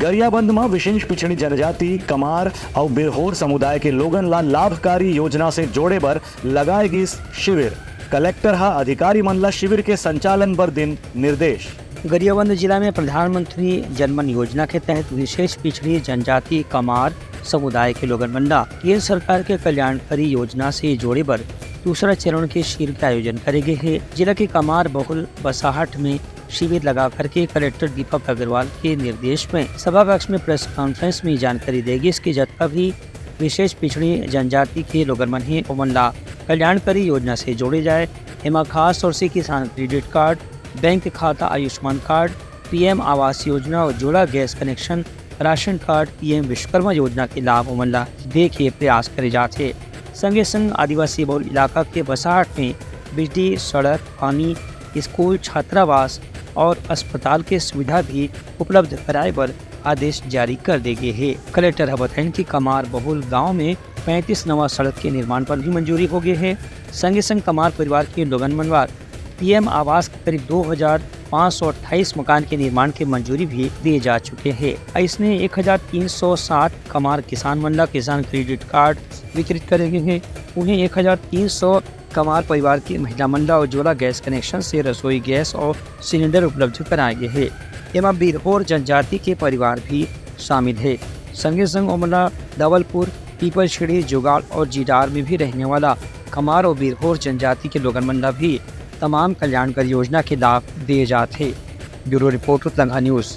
गरियाबंद में विशेष पिछड़ी जनजाति कमार और बिरहोर समुदाय के लोगन ला लाभकारी योजना से जोड़े बर लगाएगी शिविर। कलेक्टर हा अधिकारी मन ला शिविर के संचालन बर दिन निर्देश। गरियाबंद जिला में प्रधानमंत्री जनमन योजना के तहत विशेष पिछड़ी जनजाति कमार समुदाय के लोगन मन ला केंद्र सरकार के कल्याणकारी योजना से जोड़े बर दूसरा चरण के शिविर का आयोजन करेंगे है। जिला के कमार बहुल बसाहट में शिविर लगा करके कलेक्टर दीपक अग्रवाल के निर्देश में सभा कक्ष में प्रेस कॉन्फ्रेंस में जानकारी देगी। इसके जत्था भी विशेष पिछड़ी जनजाति के लोगन मन है ओमन ला कल्याणकारी योजना से जोड़े जाए। एमा खास तौर से किसान क्रेडिट कार्ड, बैंक खाता, Ayushman card, PM Awas Yojana, Ujjwala gas connection, ration card, PM Vishwakarma योजना के लाभ ओमन ला दे के प्रयास करे जाते। संगे संग आदिवासी बहुल इलाका के बसाहट में बिजली, सड़क, पानी, स्कूल, छात्रावास और अस्पताल के सुविधा भी उपलब्ध कराए पर आदेश जारी कर देंगे है। कलेक्टर बताएं कि कमार बहुल गांव में 35 नवा सड़क के निर्माण पर भी मंजूरी हो गई है। संगे संग कमार परिवार के लोगन मनवार पीएम आवास के करीब 2528 मकान के निर्माण की मंजूरी भी दिए जा चुके हैं। इसने 1360 कमार किसान मंडला किसान क्रेडिट कार्ड वितरित करेंगे हैं। उन्हें 1300 कमार परिवार की महिला मंडला उज्ज्वला गैस कनेक्शन से रसोई गैस और सिलेंडर उपलब्ध कराएंगे हैं। एवं बिरहोर जनजाति के परिवार भी शामिल है। संगे संग ओमला दवलपुर, पीपलछड़ी, जुगाड़ और जीडार में भी रहने वाला कमार और बिरहोर जनजाति के लोगन मंडला भी तमाम कल्याणकारी योजना के लाभ दिए जाते। ब्यूरो रिपोर्ट उत्तंगा न्यूज़।